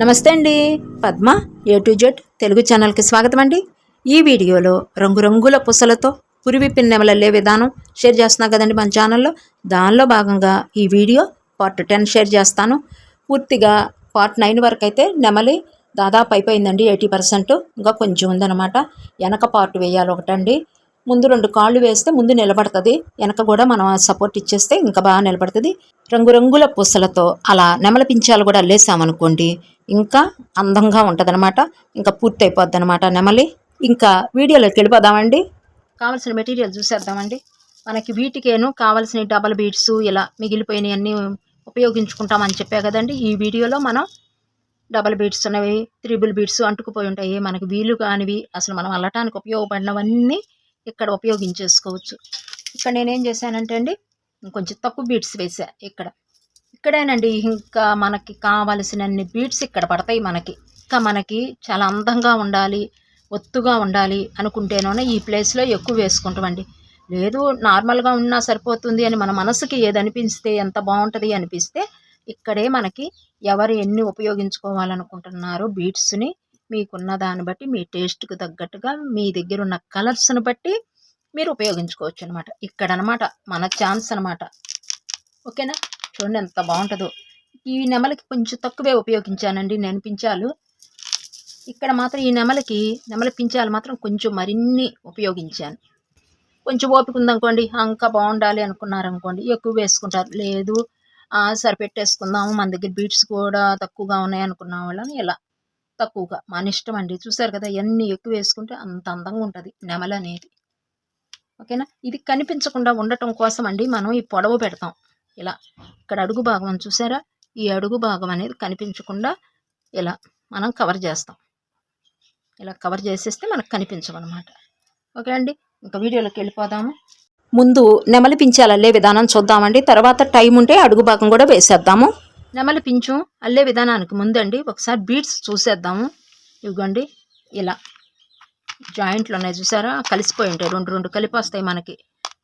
నమస్తే అండి. Padma A to Z Telugu ఛానల్కి స్వాగతం అండి. ఈ వీడియోలో రంగురంగుల పుసలతో పురివిప్పిన నెమలల్లే విధానం షేర్ చేస్తున్నా కదండి మన ఛానల్లో. దానిలో భాగంగా ఈ వీడియో పార్ట్ 10 షేర్ చేస్తాను. పూర్తిగా పార్ట్ 9 వరకు అయితే నెమలి దాదాపు అయిపోయిందండి, 80%. ఇంకా కొంచెం ఉందన్నమాట. వెనక పార్ట్ వేయాలి ఒకటండి. ముందు 2 కాళ్ళు వేస్తే ముందు నిలబడుతుంది, వెనక కూడా మనం సపోర్ట్ ఇచ్చేస్తే ఇంకా బాగా నిలబడుతుంది. రంగురంగుల పూసలతో అలా నెమలి పించాలు కూడా అల్లేసామనుకోండి, ఇంకా అందంగా ఉంటుందన్నమాట. ఇంకా పూర్తి అయిపోద్ది అనమాట నెమలి. ఇంకా వీడియోలోకి వెళ్ళిపోదామండి. కావాల్సిన మెటీరియల్ చూసేద్దామండి. మనకి వీటికేను కావాల్సిన డబల్ బీడ్స్ ఇలా మిగిలిపోయినవి అన్నీ ఉపయోగించుకుంటామని చెప్పా కదండి. ఈ వీడియోలో మనం డబల్ బీడ్స్ ఉన్నవి, త్రిబుల్ బీడ్స్ అంటుకుపోయి ఉంటాయి, మనకి వీలు కానివి, అసలు మనం అల్లటానికి ఉపయోగపడినవన్నీ ఇక్కడ ఉపయోగించేసుకోవచ్చు. ఇక్కడ నేనేం చేశానంటే అండి, కొంచెం తక్కువ బీడ్స్ వేసా. ఇక్కడేనండి ఇంకా మనకి కావలసినన్ని బీడ్స్ ఇక్కడ పడతాయి. మనకి చాలా అందంగా ఉండాలి, ఒత్తుగా ఉండాలి అనుకుంటేనే ఈ ప్లేస్లో ఎక్కువ వేసుకుంటామండి. లేదు నార్మల్గా ఉన్నా సరిపోతుంది అని మన మనసుకి ఏది అనిపిస్తే, ఎంత బాగుంటుంది అనిపిస్తే ఇక్కడే మనకి ఎవరు ఎన్ని ఉపయోగించుకోవాలనుకుంటున్నారో బీడ్స్ని మీకున్న దాన్ని బట్టి, మీ టేస్ట్కి తగ్గట్టుగా, మీ దగ్గర ఉన్న కలర్స్ని బట్టి మీరు ఉపయోగించుకోవచ్చు అనమాట. ఇక్కడ అనమాట మన ఛాన్స్ అనమాట. ఓకేనా, చూడండి ఎంత బాగుంటుందో. ఈ నెమలికి కొంచెం తక్కువే ఉపయోగించానండి నేను పించాలు. ఇక్కడ మాత్రం ఈ నెమలి పించాలు మాత్రం కొంచెం మరిన్ని ఉపయోగించాను. కొంచెం ఓపిక ఉందనుకోండి, ఇంకా బాగుండాలి అనుకున్నారనుకోండి ఎక్కువ వేసుకుంటారు. లేదు సరిపెట్టేసుకుందాము, మన దగ్గర బీట్స్ కూడా తక్కువగా ఉన్నాయి అనుకున్న వాళ్ళని ఇలా తక్కువగా, మన ఇష్టం అండి. చూసారు కదా, ఎన్ని ఎక్కువ వేసుకుంటే అంత అందంగా ఉంటుంది నెమలి అనేది. ఓకేనా, ఇది కనిపించకుండా ఉండటం కోసం అండి మనం ఈ పొడవు పెడతాం. ఇలా ఇక్కడ అడుగు భాగం చూసారా, ఈ అడుగు భాగం అనేది కనిపించకుండా ఇలా మనం కవర్ చేస్తాం. ఇలా కవర్ చేసేస్తే మనకు కనిపించమన్నమాట. ఓకే అండి, ఇంకా వీడియోలోకి వెళ్ళిపోదాము. ముందు నెమలి పించాలు అల్లే విధానం చూద్దామండి. తర్వాత టైం ఉంటే అడుగు భాగం కూడా వేసేద్దాము. నెమలి పించు అల్లే విధానానికి ముందండి ఒకసారి బీడ్స్ చూసేద్దాము. ఇవ్వండి, ఇలా జాయింట్లు ఉన్నాయి చూసారా, కలిసిపోయి ఉంటాయి, రెండు కలిపి వస్తాయి మనకి.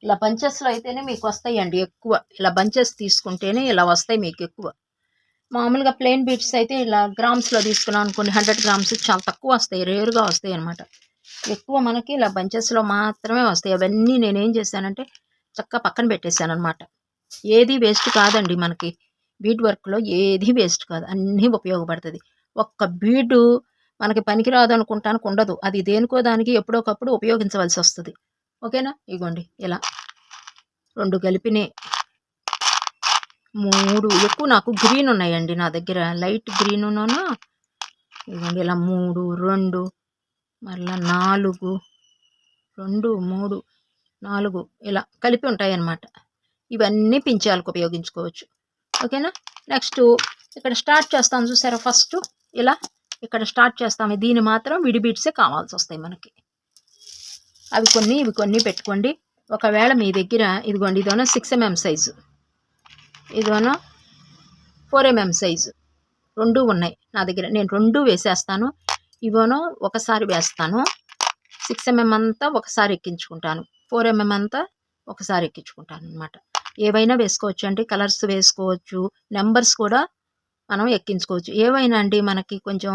ఇలా బంచెస్లో అయితేనే మీకు వస్తాయండి ఎక్కువ. ఇలా బంచెస్ తీసుకుంటేనే ఇలా వస్తాయి మీకు ఎక్కువ. మామూలుగా ప్లెయిన్ బీడ్స్ అయితే ఇలా గ్రామ్స్లో తీసుకున్నాం అనుకోండి, 100 గ్రామ్స్ చాలా తక్కువ వస్తాయి, రేరుగా వస్తాయి అనమాట. ఎక్కువ మనకి ఇలా బంచెస్లో మాత్రమే వస్తాయి. అవన్నీ నేనేం చేశానంటే చక్కగా పక్కన పెట్టేశాను అనమాట. ఏది వేస్ట్ కాదండి మనకి, బీడ్ వర్క్లో ఏది వేస్ట్ కాదు, అన్నీ ఉపయోగపడుతుంది. ఒక్క బీడు మనకి పనికిరాదు అనుకుంటానికి ఉండదు, అది దేనికో దానికి ఎప్పుడోకప్పుడు ఉపయోగించవలసి వస్తుంది. ఓకేనా, ఇగోండి ఇలా 2 కలిపినే 3 ఎక్కువ నాకు గ్రీన్ ఉన్నాయండి నా దగ్గర, లైట్ గ్రీనును. ఇదిగోండి ఇలా 3 2 మళ్ళీ 4 2 3 4 ఇలా కలిపి ఉంటాయి అన్నమాట. ఇవన్నీ పించాలకు ఉపయోగించుకోవచ్చు. ఓకేనా, నెక్స్ట్ ఇక్కడ స్టార్ట్ చేస్తాం చూసారా, ఫస్ట్ ఇలా ఇక్కడ స్టార్ట్ చేస్తాము. దీన్ని మాత్రం విడి బీడ్సే కావాల్సి వస్తాయి మనకి. ఇవి కొన్ని పెట్టుకోండి. ఒకవేళ మీ దగ్గర ఇదిగోండి, ఇదోనో 6 mm సైజు, ఇదోనో 4 mm సైజు, 2 ఉన్నాయి నా దగ్గర. నేను 2 వేసేస్తాను. ఇవోనో ఒకసారి వేస్తాను, 6 mm అంతా ఒకసారి ఎక్కించుకుంటాను, 4 mm అంతా ఒకసారి ఎక్కించుకుంటాను అనమాట. ఏవైనా వేసుకోవచ్చు అండి, కలర్స్ వేసుకోవచ్చు, నెంబర్స్ కూడా మనం ఎక్కించుకోవచ్చు. ఏవైనా అండి మనకి కొంచెం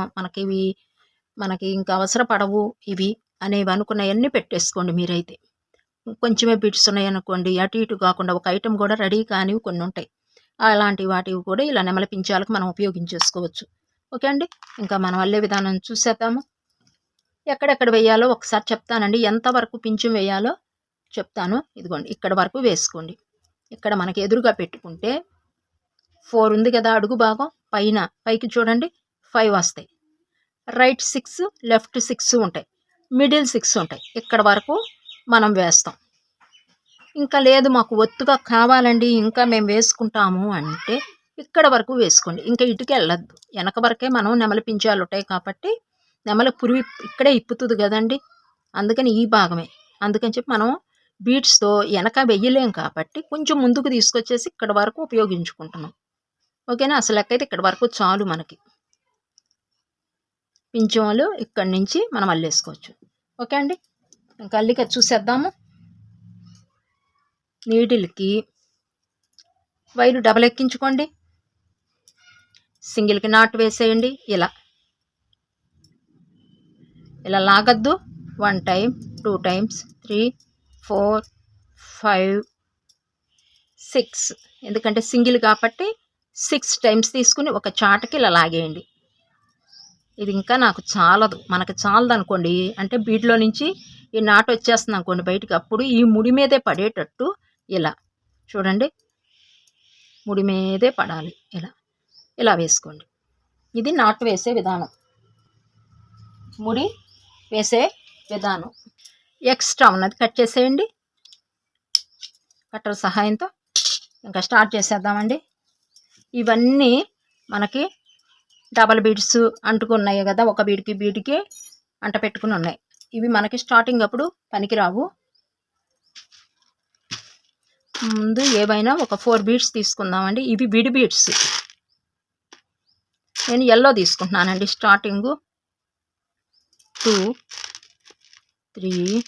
మనకి ఇంకా అవసరపడవు ఇవి అనేవి అనుకున్నవన్నీ పెట్టేసుకోండి మీరైతే. కొంచెమే బిట్స్ ఉన్నాయనుకోండి, అటు ఇటు కాకుండా ఒక ఐటెం కూడా రెడీ కానివి కొన్ని ఉంటాయి, అలాంటి వాటివి కూడా ఇలా నెమలి పించాలకు మనం ఉపయోగించేసుకోవచ్చు. ఓకే అండి, ఇంకా మనం అల్లే విధానం చూసేద్దాము. ఎక్కడెక్కడ వేయాలో ఒకసారి చెప్తానండి, ఎంతవరకు పింఛం వేయాలో చెప్తాను. ఇదిగోండి ఇక్కడ వరకు వేసుకోండి. ఇక్కడ మనకి ఎదురుగా పెట్టుకుంటే 4 ఉంది కదా అడుగు భాగం, పైకి చూడండి 5 వస్తాయి, రైట్ 6 లెఫ్ట్ 6 ఉంటాయి, మిడిల్ 6 ఉంటాయి. ఇక్కడ వరకు మనం వేస్తాం. ఇంకా లేదు మాకు ఒత్తుగా కావాలండి, ఇంకా మేము వేసుకుంటాము అంటే ఇక్కడ వరకు వేసుకోండి. ఇంకా ఇటుకి వెళ్ళద్దు, వెనక వరకే మనం నెమలి పించాలు ఉంటాయి కాబట్టి నెమలి పురుగు ఇక్కడే ఇప్పుతుంది కదండి, అందుకని ఈ భాగమే. అందుకని చెప్పి మనం బీడ్స్తో వెనక వెయ్యలేం కాబట్టి కొంచెం ముందుకు తీసుకొచ్చేసి ఇక్కడ వరకు ఉపయోగించుకుంటున్నాం. ఓకేనా, అసలు లెక్కైతే ఇక్కడ వరకు చాలు మనకి. పింఛంలు ఇక్కడి నుంచి మనం అల్లేసుకోవచ్చు. ఓకే అండి, ఇంకా అల్లిక చూసేద్దాము. నీడిల్కి వైరు డబల్ ఎక్కించుకోండి, సింగిల్కి నాటు వేసేయండి. ఇలా ఇలా లాగద్దు. 1 టైం, 2 టైమ్స్, 3, 4, 5, 6. ఎందుకంటే సింగిల్ కాబట్టి 6 టైమ్స్ తీసుకుని ఒక చాటకి ఇలా లాగేయండి. ఇది ఇంకా నాకు చాలదు, మనకు చాలదు అనుకోండి, అంటే బీడ్లో నుంచి ఈ నాటు వచ్చేస్తుంది అనుకోండి బయటికి, అప్పుడు ఈ ముడి మీదే పడేటట్టు ఇలా చూడండి, ముడి మీదే పడాలి. ఇలా ఇలా వేసుకోండి. ఇది నాటు వేసే విధానం, ముడి వేసే విధానం. ఎక్స్ట్రా ఉన్నది కట్ చేసేయండి కట్టర్ సహాయంతో. ఇంకా స్టార్ట్ చేసేద్దామండి. ఇవన్నీ మనకి డబల్ బీడ్స్ అంటుకున్నాయి కదా, ఒక బీడ్కి అంట పెట్టుకుని ఉన్నాయి. ఇవి మనకి స్టార్టింగ్ అప్పుడు పనికిరావు. ముందు ఏవైనా ఒక 4 బీడ్స్ తీసుకుందామండి. ఇవి విడి బీడ్స్. నేను ఎల్లో తీసుకుంటున్నానండి. స్టార్టింగు 2, 3,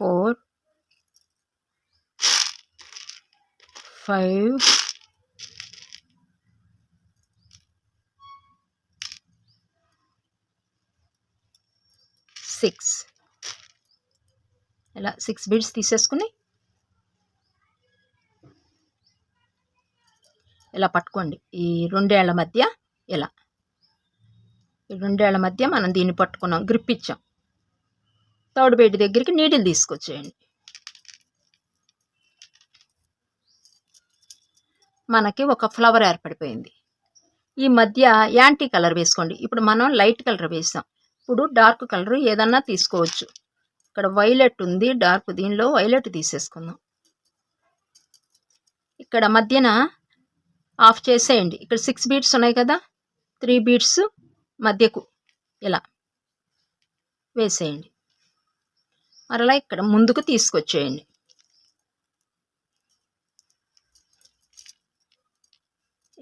4, 5, 6. ఇలా 6 బీడ్స్ తీసేసుకుని ఇలా పట్టుకోండి. ఈ 2 ఏళ్ల మధ్య ఇలా, ఈ 2 ఏళ్ల మధ్య మనం దీన్ని పట్టుకున్నాం, గ్రిప్ ఇచ్చాం. థర్డ్ బీడ్ దగ్గరికి నీడిల్ తీసుకొచ్చేయండి. మనకి ఒక ఫ్లవర్ ఏర్పడిపోయింది. ఈ మధ్య యాంటీ కలర్ వేసుకోండి. ఇప్పుడు మనం లైట్ కలర్ వేసాం, ఇప్పుడు డార్క్ కలర్ ఏదన్నా తీసుకోవచ్చు. ఇక్కడ వైలెట్ ఉంది డార్క్, దీనిలో వైలెట్ తీసేసుకుందాం. ఇక్కడ మధ్యన ఆఫ్ చేసేయండి. ఇక్కడ 6 బీడ్స్ ఉన్నాయి కదా, 3 బీడ్స్ మధ్యకు ఇలా వేసేయండి. మరలా ఇక్కడ ముందుకు తీసుకొచ్చేయండి.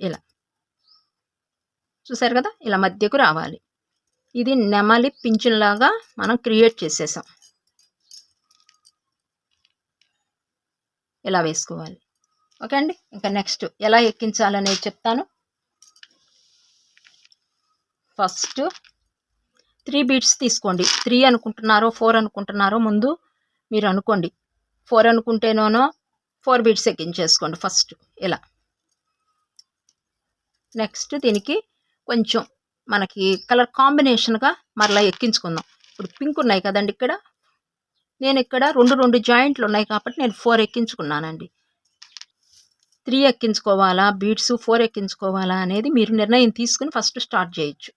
ఇలా చూసారు కదా, ఇలా మధ్యకు రావాలి. ఇది నెమలి పింఛన్లాగా మనం క్రియేట్ చేసేసాం. ఇలా వేసుకోవాలి. ఓకే అండి. ఇంకా నెక్స్ట్ ఎలా ఎక్కించాలనేది చెప్తాను. ఫస్ట్ 3 బీడ్స్ తీసుకోండి. 3 అనుకుంటున్నారో 4 అనుకుంటున్నారో ముందు మీరు అనుకోండి. 4 అనుకుంటేనో 4 బీడ్స్ ఎక్కించేసుకోండి ఫస్ట్ ఇలా. నెక్స్ట్ దీనికి కొంచెం మనకి కలర్ కాంబినేషన్గా మరలా ఎక్కించుకుందాం. ఇప్పుడు పింక్ ఉన్నాయి కదండి, ఇక్కడ నేను ఇక్కడ 2 జాయింట్లు ఉన్నాయి కాబట్టి నేను 4 ఎక్కించుకున్నానండి. 3 ఎక్కించుకోవాలా బీడ్స్, 4 ఎక్కించుకోవాలా అనేది మీరు నిర్ణయం తీసుకుని ఫస్ట్ స్టార్ట్ చేయొచ్చు.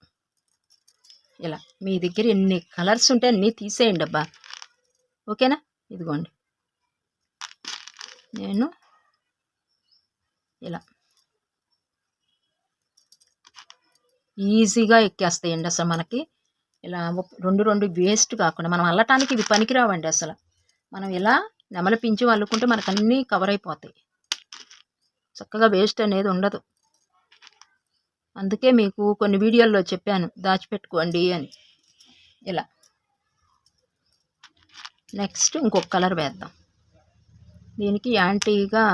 ఇలా మీ దగ్గర ఎన్ని కలర్స్ ఉంటే అన్నీ తీసేయండి అబ్బా. ఓకేనా, ఇదిగోండి నేను ఇలా ఈజీగా ఎక్కేస్తాయండి. అసలు మనకి ఇలా 2 వేస్ట్ కాకుండా, మనం అల్లటానికి ఇవి పనికిరావండి అసలు. మనం ఇలా నెమలి పించి అల్లుకుంటే మనకు అన్నీ కవర్ అయిపోతాయి, చక్కగా వేస్ట్ అనేది ఉండదు. అందుకే మీకు కొన్ని వీడియోల్లో చెప్పాను దాచిపెట్టుకోండి అని. ఇలా నెక్స్ట్ ఇంకొక కలర్ వేద్దాం. దీనికి యాంటీగా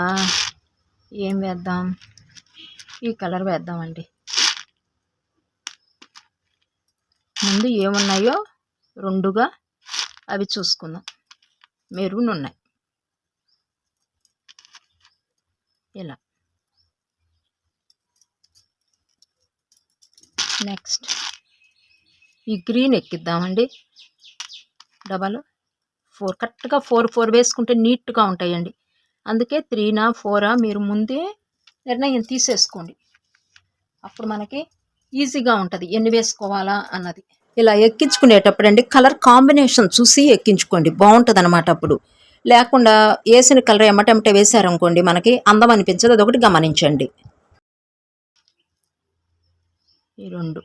ఏం వేద్దాం, ఈ కలర్ వేద్దామండి. ముందు ఏమున్నాయో 2గా అవి చూసుకుందాం. మెరూన్ ఉన్నాయి ఇలా. నెక్స్ట్ ఈ గ్రీన్ ఎక్కిద్దామండి. డబల్ 4 కరెక్ట్గా 4 వేసుకుంటే నీట్గా ఉంటాయండి. అందుకే 3నా 4ఆ మీరు ముందే నిర్ణయం తీసేసుకోండి. అప్పుడు మనకి ఈజీగా ఉంటుంది ఎన్ని వేసుకోవాలా అన్నది. ఇలా ఎక్కించుకునేటప్పుడు అండి కలర్ కాంబినేషన్ చూసి ఎక్కించుకోండి, బాగుంటుంది అనమాట. అప్పుడు లేకుండా వేసిన కలర్ ఎమ్మటెమ్మటే వేసారనుకోండి మనకి అందం అనిపించదు. అదొకటి గమనించండి. ఈ 2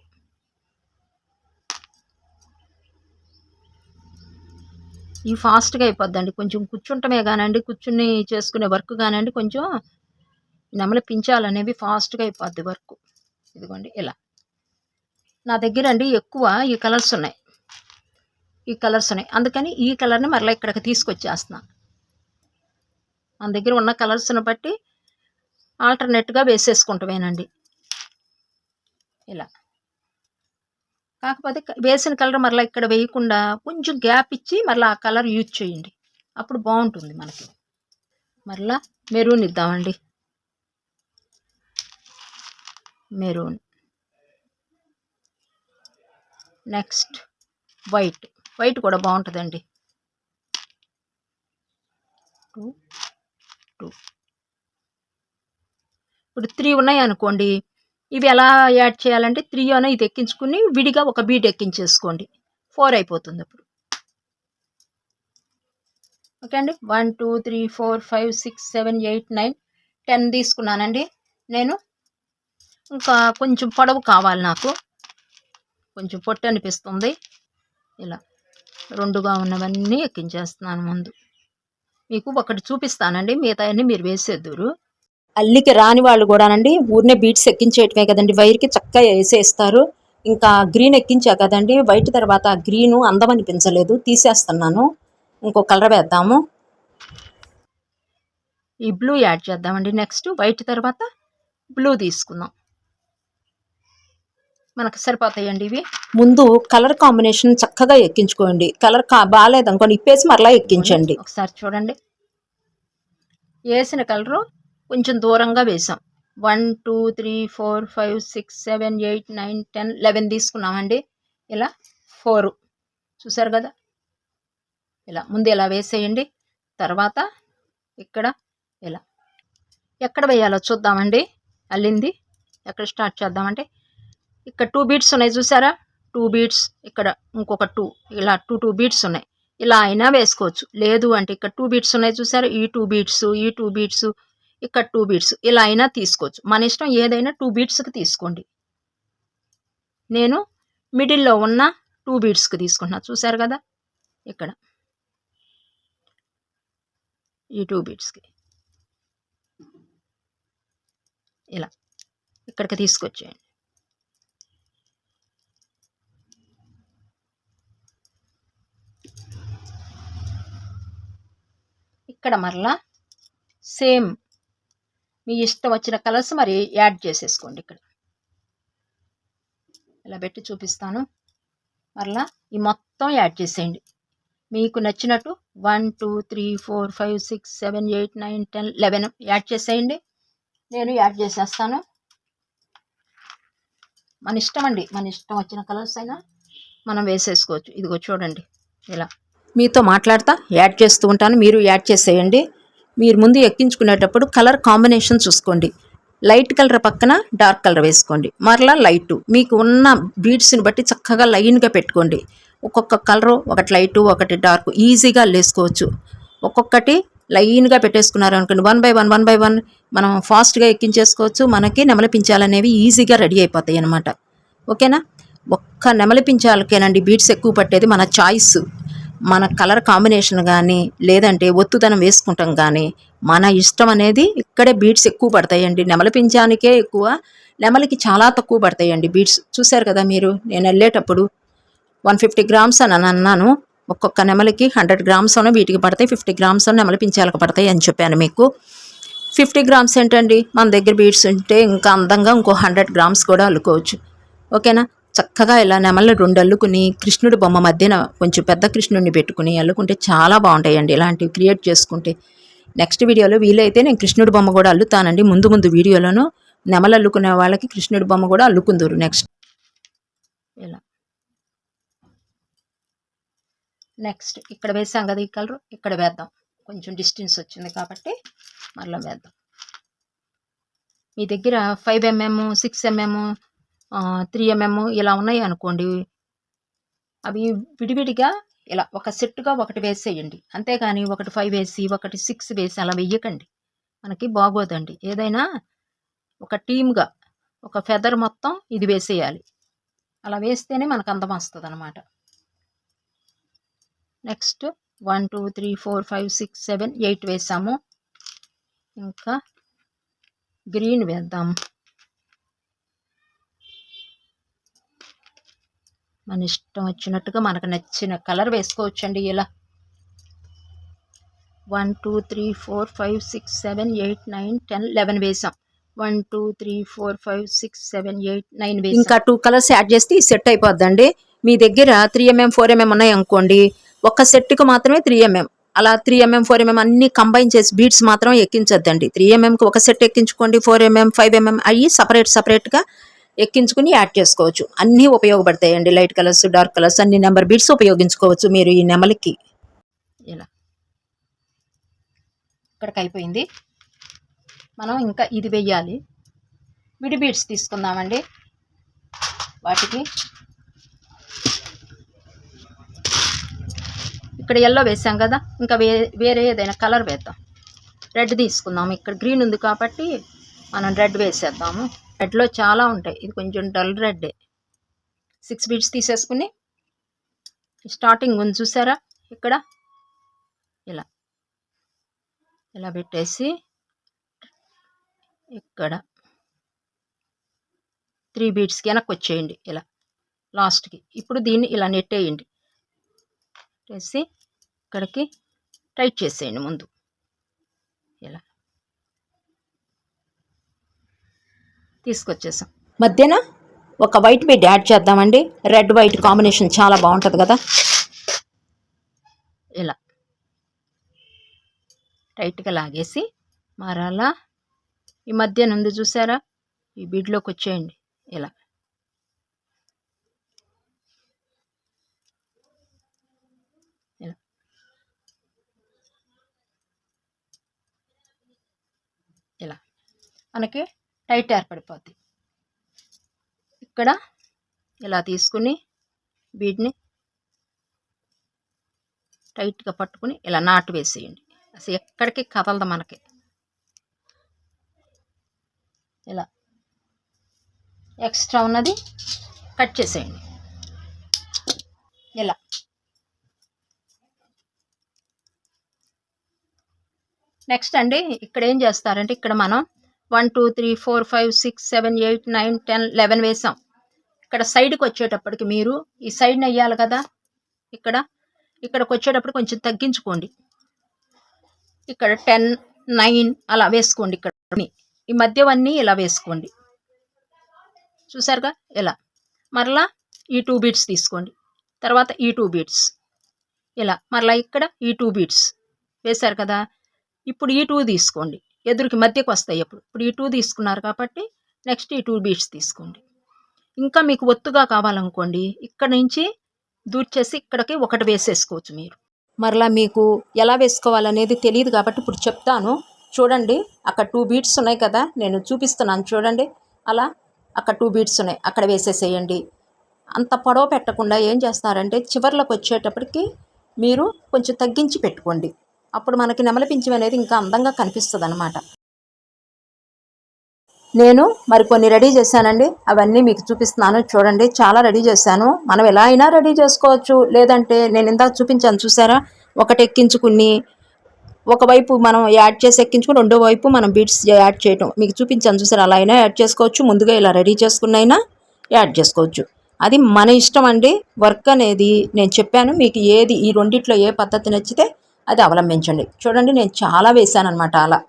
ఇవి ఫాస్ట్గా అయిపోద్దండి. కొంచెం కూర్చుంటమే కానండి, కూర్చుని చేసుకునే వర్క్ కానండి, కొంచెం నెమలి పించాలనేవి ఫాస్ట్గా అయిపోద్ది వర్క్. ఇదిగోండి ఇలా. నా దగ్గర అండి ఎక్కువ ఈ కలర్స్ ఉన్నాయి, అందుకని ఈ కలర్ని మరలా ఇక్కడికి తీసుకొచ్చేస్తున్నా. మన దగ్గర ఉన్న కలర్స్ని బట్టి ఆల్టర్నేట్గా వేసేసుకుంటామేనండి. ఇలా. కాకపోతే వేసిన కలర్ మరలా ఇక్కడ వేయకుండా కొంచెం గ్యాప్ ఇచ్చి మరలా ఆ కలర్ యూజ్ చేయండి, అప్పుడు బాగుంటుంది మనకి. మరలా మెరూన్ ఇద్దామండి, మెరూన్. నెక్స్ట్ వైట్, వైట్ కూడా బాగుంటుందండి. 2 2 ఇప్పుడు 3 ఉన్నాయి అనుకోండి, ఇవి ఎలా యాడ్ చేయాలంటే 3 అనే ఇది ఎక్కించుకుని విడిగా ఒక బీట్ ఎక్కించేసుకోండి, 4 అయిపోతుంది అప్పుడు. ఓకే అండి. 1 2 3 4 5 6 7 8 9 10 తీసుకున్నానండి నేను. ఇంకా కొంచెం పొడవు కావాలి నాకు, కొంచెం పొట్టు అనిపిస్తుంది. ఇలా 2గా ఉన్నవన్నీ ఎక్కించేస్తున్నాను. ముందు మీకు ఒకటి చూపిస్తానండి, మిగతా అన్నీ మీరు వేసేద్దురు. అల్లికి రాని వాళ్ళు కూడానండి ఊరినే బీట్స్ ఎక్కించేయటమే కదండి, వైర్కి చక్కగా వేసేస్తారు. ఇంకా గ్రీన్ ఎక్కించా కదండి, వైట్ తర్వాత గ్రీను అందం అనిపించలేదు, తీసేస్తున్నాను. ఇంకో కలర్ వేద్దాము, ఈ బ్లూ యాడ్ చేద్దామండి. నెక్స్ట్ వైట్ తర్వాత బ్లూ తీసుకుందాం, మనకు సరిపోతాయండి ఇవి. ముందు కలర్ కాంబినేషన్ చక్కగా ఎక్కించుకోండి, కలర్ బాగాలేదనుకోండి ఇప్పేసి మరలా ఎక్కించండి. ఒకసారి చూడండి, వేసిన కలరు కొంచెం దూరంగా వేసాం. 1 2 3 4 5 6 7 8 9 10 11 తీసుకున్నామండి. ఇలా 4 చూసారు కదా, ఇలా ముందు ఇలా వేసేయండి. తర్వాత ఇక్కడ ఇలా ఎక్కడ వేయాలో చూద్దామండి. అల్లింది ఎక్కడ స్టార్ట్ చేద్దామంటే ఇక్కడ 2 బీట్స్ ఉన్నాయి చూసారా, 2 బీట్స్, ఇక్కడ ఇంకొక 2, ఇలా 2 బీట్స్ ఉన్నాయి. ఇలా అయినా వేసుకోవచ్చు, లేదు అంటే ఇక్కడ 2 బీట్స్ ఉన్నాయి చూసారా, ఈ 2 బీట్స్, ఈ 2 బీట్స్, ఇక్కడ 2 బీట్స్, ఇలా అయినా తీసుకోవచ్చు, మన ఇష్టం. ఏదైనా 2 బీట్స్కి తీసుకోండి. నేను మిడిల్లో ఉన్న 2 బీట్స్కి తీసుకుంటున్నా, చూసారు కదా, ఇక్కడ ఈ 2 బీట్స్కి ఇలా ఇక్కడికి తీసుకొచ్చేయండి. ఇక్కడ మరలా సేమ్ మీ ఇష్టం వచ్చిన కలర్స్ మరి యాడ్ చేసేసుకోండి. ఇక్కడ ఇలా పెట్టి చూపిస్తాను. మరలా ఈ మొత్తం యాడ్ చేసేయండి మీకు నచ్చినట్టు. 1 2 3 4 5 6 7 8 9 10 11 యాడ్ చేసేయండి. నేను యాడ్ చేసేస్తాను. మన ఇష్టం అండి, మన ఇష్టం వచ్చిన కలర్స్ అయినా మనం వేసేసుకోవచ్చు. ఇదిగో చూడండి, ఇలా మీతో మాట్లాడతా యాడ్ చేస్తూ ఉంటాను, మీరు యాడ్ చేసేయండి. మీరు ముందు ఎక్కించుకునేటప్పుడు కలర్ కాంబినేషన్ చూసుకోండి. లైట్ కలర్ పక్కన డార్క్ కలర్ వేసుకోండి, మరలా లైటు. మీకు ఉన్న బీడ్స్ని బట్టి చక్కగా లైన్గా పెట్టుకోండి. ఒక్కొక్క కలరు, ఒకటి లైటు ఒకటి డార్క్, ఈజీగా వేసుకోవచ్చు. ఒక్కొక్కటి లైన్గా పెట్టేసుకున్నారు అనుకోండి, 1 by 1 మనం ఫాస్ట్గా ఎక్కించేసుకోవచ్చు. మనకి నెమలి పించాలనేవి ఈజీగా రెడీ అయిపోతాయి అన్నమాట. ఓకేనా. ఒక్క నెమలి పించాలకేనండి బీడ్స్ ఎక్కువ పట్టేది. మన చాయిస్, మన కలర్ కాంబినేషన్ కానీ లేదంటే ఒత్తుదనం వేసుకుంటాం కానీ మన ఇష్టం అనేది. ఇక్కడే బీడ్స్ ఎక్కువ పడతాయండి, నెమలి పించానికే ఎక్కువ, నెమలికి చాలా తక్కువ పడతాయండి బీడ్స్. చూశారు కదా మీరు, నేను వెళ్ళేటప్పుడు 150 grams అని అన్నాను. ఒక్కొక్క నెమలికి 100 grams వీటికి పడతాయి, 50 grams నెమలి పించాలకు పడతాయి అని చెప్పాను మీకు. 50 grams ఏంటండి, మన దగ్గర బీడ్స్ ఉంటే ఇంకా అందంగా ఇంకో 100 grams కూడా అల్లుకోవచ్చు. ఓకేనా. చక్కగా ఇలా నెమళ్ళు 2 అల్లుకుని కృష్ణుడి బొమ్మ మధ్యన కొంచెం పెద్ద కృష్ణుడిని పెట్టుకుని అల్లుకుంటే చాలా బాగుంటాయండి ఇలాంటివి క్రియేట్ చేసుకుంటే. నెక్స్ట్ వీడియోలో వీలైతే నేను కృష్ణుడి బొమ్మ కూడా అల్లుతానండి. ముందు వీడియోలోనూ నెమలు అల్లుకునే వాళ్ళకి కృష్ణుడి బొమ్మ కూడా అల్లుకుందరు. నెక్స్ట్ ఇలా నెక్స్ట్ ఇక్కడ వేసాం కదా ఈ కలర్, ఇక్కడ వేద్దాం. కొంచెం డిస్టెన్స్ వచ్చింది కాబట్టి మళ్ళీ వేద్దాం. మీ దగ్గర 5 mm 6 mm 3 mm ఇలా ఉన్నాయి అనుకోండి, అవి విడివిడిగా ఇలా ఒక సెట్గా ఒకటి వేసేయండి. అంతేగాని ఒకటి 5 వేసి ఒకటి 6 వేసి అలా వెయ్యకండి, మనకి బాగోదండి. ఏదైనా ఒక టీమ్గా ఒక ఫెదర్ మొత్తం ఇది వేసేయాలి, అలా వేస్తేనే మనకు అందం వస్తుంది అన్నమాట. నెక్స్ట్ 1 2 3 4 5 6 7 8 వేసాము. ఇంకా గ్రీన్ వేద్దాం. మన ఇష్టం వచ్చినట్టుగా మనకు నచ్చిన కలర్ వేసుకోవచ్చండి. ఇలా 1 2 3 4 5 6 7 8 9 10 11 వేసాం. 1 2 3 4 5 6 7 8 9 వేసి ఇంకా 2 కలర్స్ యాడ్ చేస్తే ఈ సెట్ అయిపోద్దండి. మీ దగ్గర 3mm 4mm ఉన్నాయి అనుకోండి, ఒక్క సెట్కి మాత్రమే 3mm, అలా 3mm 4mm అన్ని కంబైన్ చేసి బీడ్స్ మాత్రం ఎక్కించొద్దండి. 3mmకి ఒక సెట్ ఎక్కించుకోండి, 4mm 5mm అయ్యి సపరేట్గా ఎక్కించుకుని యాడ్ చేసుకోవచ్చు. అన్నీ ఉపయోగపడతాయండి. లైట్ కలర్స్, డార్క్ కలర్స్ అన్ని నెంబర్ బీడ్స్ ఉపయోగించుకోవచ్చు మీరు ఈ నెమలికి. ఇలా ఇక్కడికి అయిపోయింది. మనం ఇంకా ఇది వెయ్యాలి. విడి బీడ్స్ తీసుకుందామండి. వాటికి ఇక్కడ ఎల్లో వేసాం కదా, ఇంకా వేరే ఏదైనా కలర్ వేద్దాం. రెడ్ తీసుకుందాం. ఇక్కడ గ్రీన్ ఉంది కాబట్టి మనం రెడ్ వేసేద్దాము. రెడ్లో చాలా ఉంటాయి, ఇది కొంచెం డల్ రెడ్డే. 6 బీడ్స్ తీసేసుకుని స్టార్టింగ్ ఉంది చూసారా, ఇక్కడ ఇలా ఇలా పెట్టేసి ఇక్కడ 3 బీడ్స్కి వెనక్కి వచ్చేయండి ఇలా లాస్ట్కి. ఇప్పుడు దీన్ని ఇలా నెట్టేయండి, వేసి ఇక్కడికి టైట్ చేసేయండి ముందు. ఇలా తీసుకొచ్చేసాం. మధ్యన ఒక వైట్ బీడ్ యాడ్ చేద్దామండి. రెడ్ వైట్ కాంబినేషన్ చాలా బాగుంటుంది కదా. ఇలా టైట్గా లాగేసి మరలా ఈ మధ్యన ఉంది చూసారా, ఈ బీడ్లోకి వచ్చేయండి. ఇలా ఇలా ఇలా మనకి టైట్ ఏర్పడిపోద్ది. ఇక్కడ ఇలా తీసుకుని బీడ్ని టైట్గా పట్టుకుని ఇలా నాటు వేసేయండి. అసలు ఎక్కడికి కదలదు మనకి. ఇలా ఎక్స్ట్రా ఉన్నది కట్ చేసేయండి. ఇలా నెక్స్ట్ అండి, ఇక్కడ ఏం చేస్తారంటే, ఇక్కడ మనం 1 2 3 4 5 6 7 8 9 10 11 వేసాం. ఇక్కడ సైడ్కి వచ్చేటప్పటికి మీరు ఈ సైడ్ని వేయాలి కదా, ఇక్కడికి వచ్చేటప్పుడు కొంచెం తగ్గించుకోండి. ఇక్కడ 10 9 అలా వేసుకోండి. ఇక్కడ ఈ మధ్యవన్నీ ఇలా వేసుకోండి. చూసారుగా ఇలా. మరలా ఈ 2 బీడ్స్ తీసుకోండి, తర్వాత ఈ 2 బీడ్స్ ఇలా, మరలా ఇక్కడ ఈ 2 బీడ్స్ వేశారు కదా. ఇప్పుడు ఈ 2 తీసుకోండి, ఎదురుకి మధ్యకు వస్తాయి. ఇప్పుడు ఈ 2 తీసుకున్నారు కాబట్టి నెక్స్ట్ ఈ 2 బీడ్స్ తీసుకోండి. ఇంకా మీకు ఒత్తుగా కావాలనుకోండి, ఇక్కడ నుంచి దూర్చేసి ఇక్కడికి ఒకటి వేసేసుకోవచ్చు మీరు. మరలా మీకు ఎలా వేసుకోవాలనేది తెలియదు కాబట్టి ఇప్పుడు చెప్తాను చూడండి. అక్కడ 2 బీడ్స్ ఉన్నాయి కదా, నేను చూపిస్తున్నాను చూడండి. అలా అక్కడ 2 బీడ్స్ ఉన్నాయి, అక్కడ వేసేసేయండి. అంత పొడవ పెట్టకుండా ఏం చేస్తారంటే, చివర్లకు వచ్చేటప్పటికి మీరు కొంచెం తగ్గించి పెట్టుకోండి. అప్పుడు మనకి నెమలి పింఛం అనేది ఇంకా అందంగా కనిపిస్తుంది అన్నమాట. నేను మరికొన్ని రెడీ చేశానండి, అవన్నీ మీకు చూపిస్తున్నాను చూడండి. చాలా రెడీ చేశాను. మనం ఎలా అయినా రెడీ చేసుకోవచ్చు, లేదంటే నేను ఇందాక చూపించాను చూసారా, ఒకటి ఎక్కించుకుని ఒకవైపు మనం యాడ్ చేసి ఎక్కించుకుని రెండో వైపు మనం బీడ్స్ యాడ్ చేయటం మీకు చూపించాను చూసారా, అలా అయినా యాడ్ చేసుకోవచ్చు. ముందుగా ఇలా రెడీ చేసుకున్నైనా యాడ్ చేసుకోవచ్చు. అది మన ఇష్టం అండి. వర్క్ అనేది నేను చెప్పాను మీకు, ఏది ఈ రెండిట్లో ఏ పద్ధతి నచ్చితే అది అవలంబించండి. చూడండి నేను చాలా వేసాను అనమాట. అలా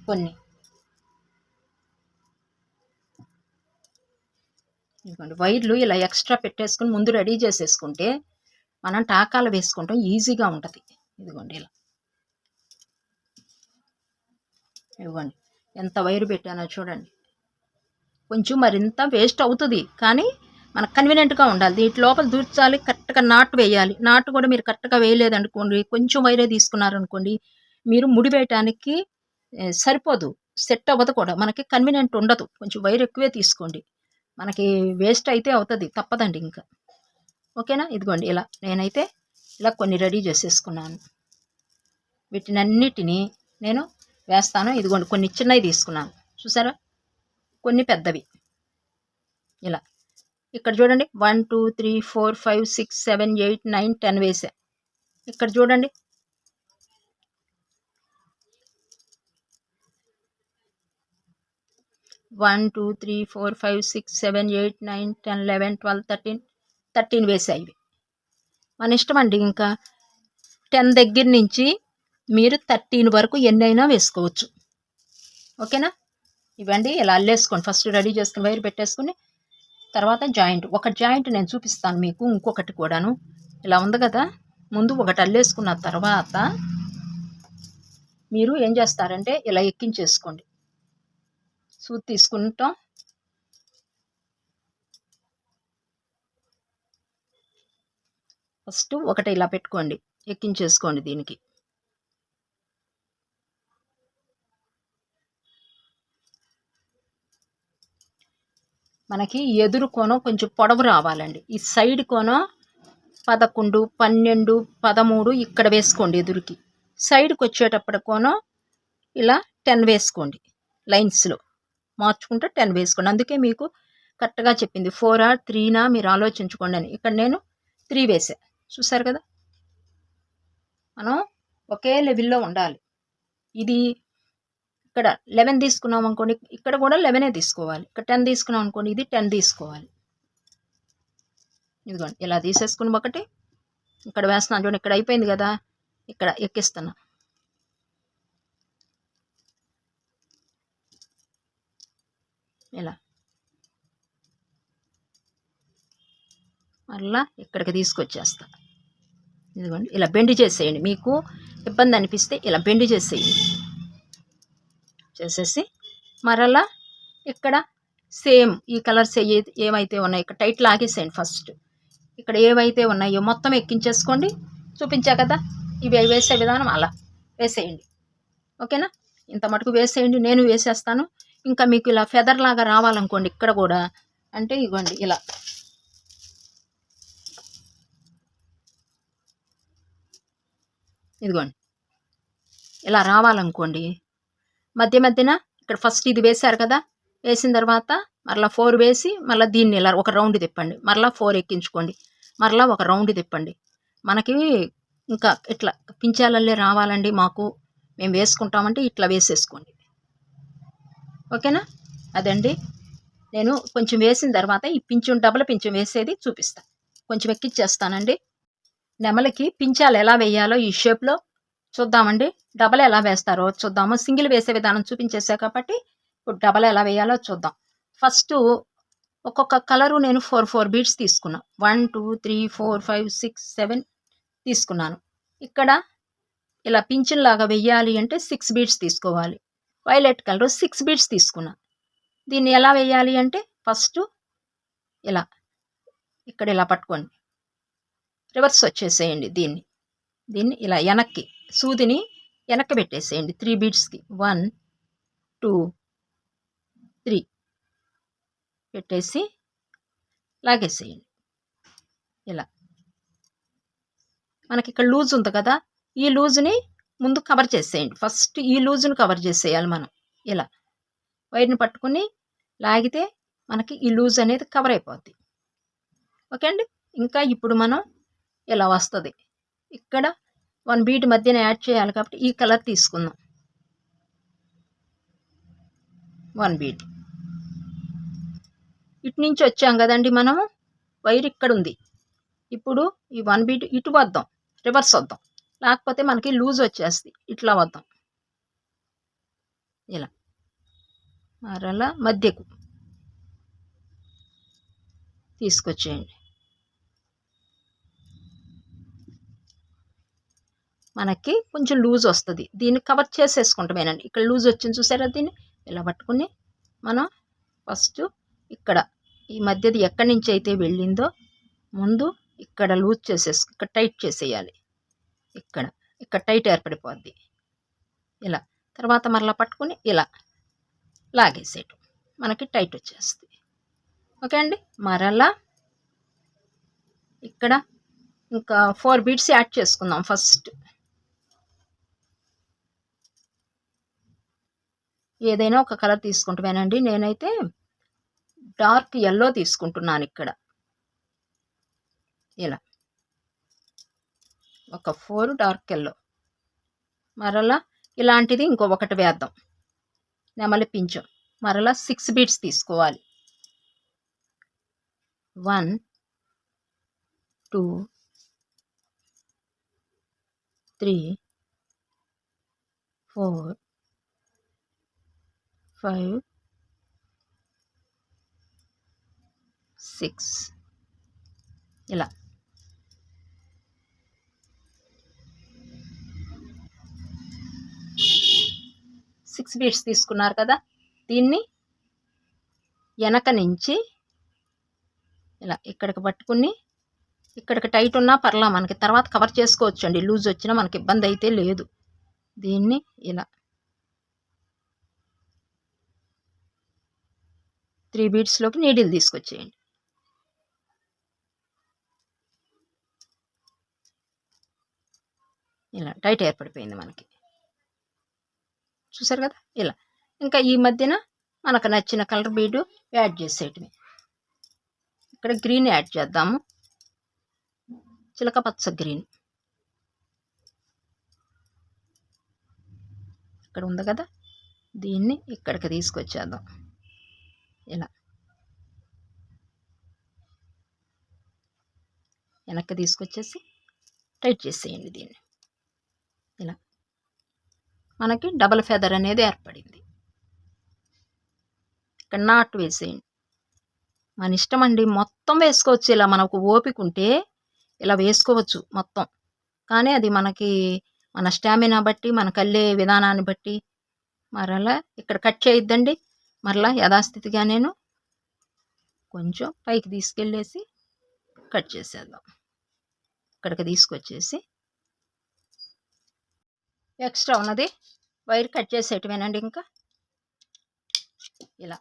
కొన్ని ఇదిగోండి వైర్లు ఇలా ఎక్స్ట్రా పెట్టేసుకుని ముందు రెడీ చేసేసుకుంటే మనం టాకాలు వేసుకుంటాం, ఈజీగా ఉంటుంది. ఇదిగోండి ఇలా, ఇవ్వండి ఎంత వైరు పెట్టానో చూడండి. కొంచెం మరింత వేస్ట్ అవుతుంది, కానీ మనకు కన్వీనియంట్గా ఉండాలి. దీంట్ లోపల దూర్చాలి, కరెక్ట్గా నాటు వేయాలి. నాటు కూడా మీరు కరెక్ట్గా వేయలేదనుకోండి, కొంచెం వైరే తీసుకున్నారనుకోండి, మీరు ముడి వేయటానికి సరిపోదు, సెట్ అవ్వదు కూడా, మనకి కన్వీనియంట్ ఉండదు. కొంచెం వైర్ ఎక్కువే తీసుకోండి, మనకి వేస్ట్ అయితే అవుతుంది, తప్పదండి ఇంకా. ఓకేనా. ఇదిగోండి ఇలా నేనైతే ఇలా కొన్ని రెడీ చేసేసుకున్నాను. వీటినన్నిటినీ నేను వేస్తాను. ఇదిగోండి కొన్ని చిన్నవి తీసుకున్నాను చూసారా, కొన్ని పెద్దవి. ఇలా ఇక్కడ చూడండి 1 2 3 4 5 6 7 8 9 10 వేసా. ఇక్కడ చూడండి వన్ 2 3 4 5 6 7 8 9 10 11 12 13 వేసా ఇవి. మన ఇష్టం అండి. ఇంకా 10 దగ్గర నుంచి మీరు 13 వరకు ఎన్నైనా వేసుకోవచ్చు. ఓకేనా? ఇవ్వండి ఇలా అల్లేసుకోండి. ఫస్ట్ రెడీ చేసుకుని వైర్ పెట్టేసుకుని తర్వాత జాయింట్, ఒక జాయింట్ నేను చూపిస్తాను మీకు. ఇంకొకటి కూడాను ఇలా ఉంది కదా, ముందు ఒకటి అల్లేసుకున్న తర్వాత మీరు ఏం చేస్తారంటే ఇలా ఎక్కించేసుకోండి. సూది తీసుకుంటాం, ఫస్ట్ ఒకటి ఇలా పెట్టుకోండి, ఎక్కించేసుకోండి దీనికి. మనకి ఎదురు కోణం కొంచెం పొడవు రావాలండి. ఈ సైడ్ కోణం 11, 12, 13 ఇక్కడ వేసుకోండి ఎదురుకి. సైడ్కి వచ్చేటప్పుడు కోణం ఇలా 10 వేసుకోండి. లైన్స్లో మార్చుకుంటే 10 వేసుకోండి. అందుకే మీకు కరెక్ట్గా చెప్పింది 4 or 3 మీరు ఆలోచించుకోండి అని. ఇక్కడ నేను 3 వేసా, చూసారు కదా. మనం ఒకే లెవెల్లో ఉండాలి. ఇది ఇక్కడ 11 తీసుకున్నాం అనుకోండి, ఇక్కడ కూడా 11 తీసుకోవాలి. ఇక్కడ 10 తీసుకున్నాం అనుకోండి, ఇది 10 తీసుకోవాలి. ఇదిగోండి ఇలా తీసేసుకుని ఒకటి ఇక్కడ వేస్తున్నాను చూడండి. ఇక్కడ అయిపోయింది కదా, ఇక్కడ ఎక్కిస్తున్నా. ఇలా మళ్ళా ఇక్కడికి తీసుకొచ్చేస్తా. ఇదిగోండి ఇలా బెండ్ చేసేయండి. మీకు ఇబ్బంది అనిపిస్తే ఇలా బెండ్ చేసేయండి. చేసేసి మరలా ఇక్కడ సేమ్ ఈ కలర్స్ ఏమైతే ఉన్నాయో ఇక్కడ టైట్ లాగేసేయండి. ఫస్ట్ ఇక్కడ ఏవైతే ఉన్నాయో మొత్తం ఎక్కించేసుకోండి. చూపించా కదా, ఇవి వేసే విధానం అలా వేసేయండి. ఓకేనా? ఇంత మటుకు వేసేయండి, నేను వేసేస్తాను. ఇంకా మీకు ఇలా ఫెదర్ లాగా రావాలనుకోండి ఇక్కడ కూడా, అంటే ఇవ్వండి ఇలా ఇదిగోండి ఇలా రావాలనుకోండి. మధ్య మధ్యన ఇక్కడ ఫస్ట్ ఇది వేశారు కదా, వేసిన తర్వాత మరలా 4 వేసి మళ్ళీ దీన్ని ఇలా ఒక రౌండ్ తిప్పండి. మరలా 4 ఎక్కించుకోండి, మరలా ఒక రౌండ్ తిప్పండి. మనకి ఇంకా ఇట్లా పించాలల్లే రావాలండి మాకు, మేము వేసుకుంటామంటే ఇట్లా వేసేసుకోండి. ఓకేనా? అదండి నేను కొంచెం వేసిన తర్వాత ఈ పింఛం డబల్ పింఛం వేసేది చూపిస్తాను. కొంచెం ఎక్కిచ్చేస్తానండి. నెమలికి పించాలు ఎలా వేయాలో ఈ షేప్లో చూద్దామండి. డబల్ ఎలా వేస్తారో చూద్దాము. సింగిల్ వేసే విధానం చూపించేసా కాబట్టి ఇప్పుడు డబల్ ఎలా వేయాలో చూద్దాం. ఫస్ట్ ఒక్కొక్క కలరు నేను 4 బీడ్స్ తీసుకున్నా. 1 2 3 4 5 6 7 తీసుకున్నాను. ఇక్కడ ఇలా పింఛన్ లాగా వెయ్యాలి అంటే 6 బీడ్స్ తీసుకోవాలి. వైలెట్ కలర్ 6 బీడ్స్ తీసుకున్నా. దీన్ని ఎలా వేయాలి అంటే ఫస్ట్ ఇలా ఇక్కడ ఇలా పట్టుకోండి, రివర్స్ వచ్చేసేయండి. దీన్ని ఇలా వెనక్కి సూదిని వెనక్కి పెట్టేసేయండి 3 బీడ్స్కి. 1 2 3 పెట్టేసి లాగేసేయండి. ఇలా మనకి ఇక్కడ లూజ్ ఉంది కదా, ఈ లూజ్ని ముందు కవర్ చేసేయండి. ఫస్ట్ ఈ లూజ్ని కవర్ చేసేయాలి మనం. ఇలా వైర్ని పట్టుకుని లాగితే మనకి ఈ లూజ్ అనేది కవర్ అయిపోద్ది. ఓకే అండి. ఇంకా ఇప్పుడు మనం ఇలా వస్తుంది. ఇక్కడ 1 బీడ్ మధ్యన యాడ్ చేయాలి కాబట్టి ఈ కలర్ తీసుకుందాం. 1 బీడ్ ఇటు నుంచి వచ్చాం కదండి మనము, వైర్ ఇక్కడ ఉంది. ఇప్పుడు ఈ 1 బీడ్ ఇటు వద్దాం, రివర్స్ వద్దాం, లేకపోతే మనకి లూజ్ వచ్చేస్తుంది. ఇట్లా వద్దాం, ఇలా మరలా మధ్యకు తీసుకొచ్చేయండి. మనకి కొంచెం లూజ్ వస్తుంది, దీన్ని కవర్ చేసేసుకుంటామేనండి. ఇక్కడ లూజ్ వచ్చింది చూసారా, దీన్ని ఇలా పట్టుకుని మనం ఫస్ట్ ఇక్కడ ఈ మధ్యది ఎక్కడి నుంచి అయితే వెళ్ళిందో ముందు ఇక్కడ లూజ్ ఇక్కడ టైట్ చేసేయాలి. ఇక్కడ టైట్ ఏర్పడిపోద్ది. ఇలా తర్వాత మరలా పట్టుకుని ఇలా లాగేసేయటం, మనకి టైట్ వచ్చేస్తుంది. ఓకే అండి. మరలా ఇక్కడ ఇంకా 4 బీడ్స్ యాడ్ చేసుకుందాం. ఫస్ట్ ఏదైనా ఒక కలర్ తీసుకుంటామేనండి. నేనైతే డార్క్ ఎల్లో తీసుకుంటున్నాను. ఇక్కడ ఇలా ఒక 4 డార్క్ ఎల్లో, మరలా ఇలాంటిది ఇంకొకటి వేద్దాం. నెమలి పించం మరలా 6 బీడ్స్ తీసుకోవాలి. 1 2 3 4 5 6 ఇలా 6 బీడ్స్ తీసుకున్నారు కదా, దీన్ని వెనక నుంచి ఇలా ఇక్కడికి పట్టుకుని, ఇక్కడికి టైట్ ఉన్నా పర్లా, మనకి తర్వాత కవర్ చేసుకోవచ్చు అండి, లూజ్ వచ్చినా మనకి ఇబ్బంది అయితే లేదు. దీన్ని ఇలా 3 బీడ్స్లోకి నీడిల్ తీసుకొచ్చేయండి. ఇలా టైట్ ఏర్పడిపోయింది మనకి, చూసారు కదా. ఇలా ఇంకా ఈ మధ్యన మనకు నచ్చిన కలర్ బీడు యాడ్ చేసేయటమే. ఇక్కడ గ్రీన్ యాడ్ చేద్దాము, చిలక పచ్చ గ్రీన్. ఇక్కడ ఉంది కదా, దీన్ని ఇక్కడికి తీసుకొచ్చేద్దాం. ఇలా వెనక్కి తీసుకొచ్చేసి టైట్ చేసేయండి దీన్ని. ఇలా మనకి డబల్ ఫెదర్ అనేది ఏర్పడింది. ఇక్కడ నాట్ వేసేయండి, మన ఇష్టం అండి, మొత్తం వేసుకోవచ్చు. ఇలా మనకు ఓపిక ఉంటే ఇలా వేసుకోవచ్చు మొత్తం, కానీ అది మనకి మన స్టామినా బట్టి, మన కళ్ళే విధానాన్ని బట్టి మరలా ఇక్కడ కట్ చేయొద్దండి. మరలా యథాస్థితిగా నేను కొంచెం పైకి తీసుకెళ్ళేసి కట్ చేసేద్దాం. ఇక్కడికి తీసుకొచ్చేసి ఎక్స్ట్రా ఉన్నది వైర్ కట్ చేసేయటమేనండి. ఇంకా ఇలా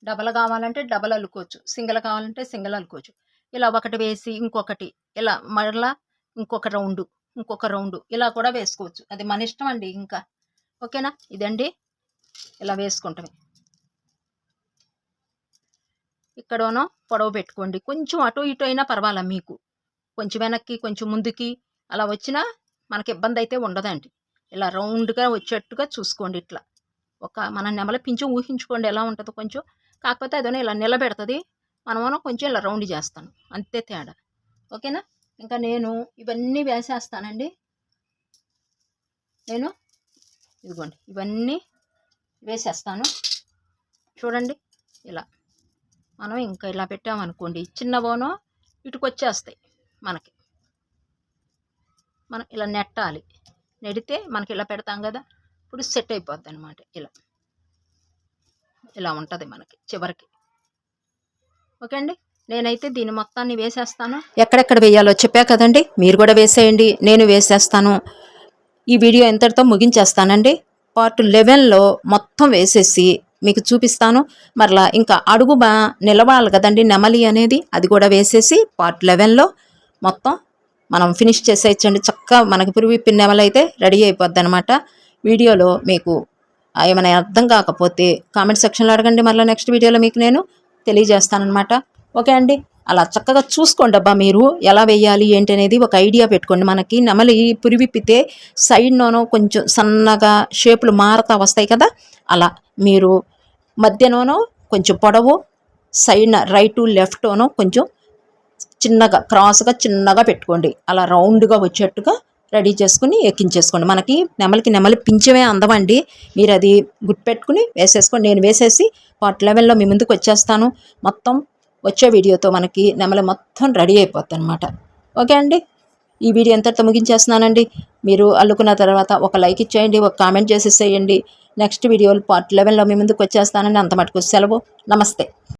డబల్ కావాలంటే డబల్ అల్లుకోవచ్చు, సింగిల్ కావాలంటే సింగిల్ అల్లుకోవచ్చు. ఇలా ఒకటి వేసి ఇంకొకటి, ఇలా మరలా ఇంకొక రౌండు ఇలా కూడా వేసుకోవచ్చు, అది మన ఇష్టం అండి. ఇంకా ఓకేనా, ఇదండి ఇలా వేసుకుంటామే. ఇక్కడనో పొడవు పెట్టుకోండి, కొంచెం అటు ఇటు అయినా పర్వాలా, మీకు కొంచెం వెనక్కి కొంచెం ముందుకి అలా వచ్చినా మనకి ఇబ్బంది అయితే ఉండదండి. ఇలా రౌండ్గా వచ్చేట్టుగా చూసుకోండి. ఇట్లా మన నెమల పింఛం ఊహించుకోండి ఎలా ఉంటుందో కొంచెం, కాకపోతే అదనే ఇలా నిలబెడుతుంది, మనమేమో కొంచెం ఇలా రౌండ్ చేస్తాను, అంతే తేడా. ఓకేనా, ఇంకా నేను ఇవన్నీ వేసేస్తానండి. నేను ఇదిగోండి ఇవన్నీ వేసేస్తాను. చూడండి ఇలా మనం ఇంకా ఇలా పెట్టామనుకోండి, చిన్న బోనో ఇటుకు వచ్చేస్తాయి మనకి. మనం ఇలా నెట్టాలి, నెడితే మనకి ఇలా పెడతాం కదా, ఇప్పుడు సెట్ అయిపోద్ది అనమాట. ఇలా ఉంటుంది మనకి చివరికి. ఓకే అండి, నేనైతే దీన్ని మొత్తాన్ని వేసేస్తాను. ఎక్కడెక్కడ వేయాలో చెప్పా కదండి, మీరు కూడా వేసేయండి, నేను వేసేస్తాను. ఈ వీడియో ఎంతటితో ముగించేస్తానండి. పార్ట్ 11లో మొత్తం వేసేసి మీకు చూపిస్తాను. మరలా ఇంకా అడుగు నిలవాలి కదండి నెమలి అనేది, అది కూడా వేసేసి పార్ట్ 11లో మొత్తం మనం ఫినిష్ చేసేయచ్చండి. చక్కగా మనకి పురివిప్పిన నెమలి అయితే రెడీ అయిపోద్ది అనమాట. వీడియోలో మీకు ఏమైనా అర్థం కాకపోతే కామెంట్ సెక్షన్లో అడగండి, మళ్ళీ నెక్స్ట్ వీడియోలో మీకు నేను తెలియజేస్తానమాట. ఓకే అండి, అలా చక్కగా చూసుకోండి అబ్బా, మీరు ఎలా వేయాలి ఏంటి అనేది ఒక ఐడియా పెట్టుకోండి. మనకి నెమలి పురివిప్పితే సైడ్లోనో కొంచెం సన్నగా షేపులు మారుతూ వస్తాయి కదా, అలా మీరు మధ్యలోనో కొంచెం పొడవు, సైడ్న రైటు లెఫ్ట్నో కొంచెం చిన్నగా క్రాస్గా చిన్నగా పెట్టుకోండి. అలా రౌండ్గా వచ్చేట్టుగా రెడీ చేసుకుని ఎక్కించేసుకోండి. మనకి నెమలి పింఛమే అందమండి, మీరు అది గుర్తుపెట్టుకుని వేసేసుకోండి. నేను వేసేసి పార్ట్ 11లో మీ ముందుకు వచ్చేస్తాను. మొత్తం వచ్చే వీడియోతో మనకి నెమలి మొత్తం రెడీ అయిపోద్ది అనమాట. ఓకే అండి, ఈ వీడియో ఎంతటితో ముగించేస్తున్నానండి. మీరు అల్లుకున్న తర్వాత ఒక లైక్ ఇచ్చేయండి, ఒక కామెంట్ చేసేసేయండి. నెక్స్ట్ వీడియోలో పార్ట్ 11లో మీ ముందుకు వచ్చేస్తానండి. అంత మటుకు సెలవు, నమస్తే.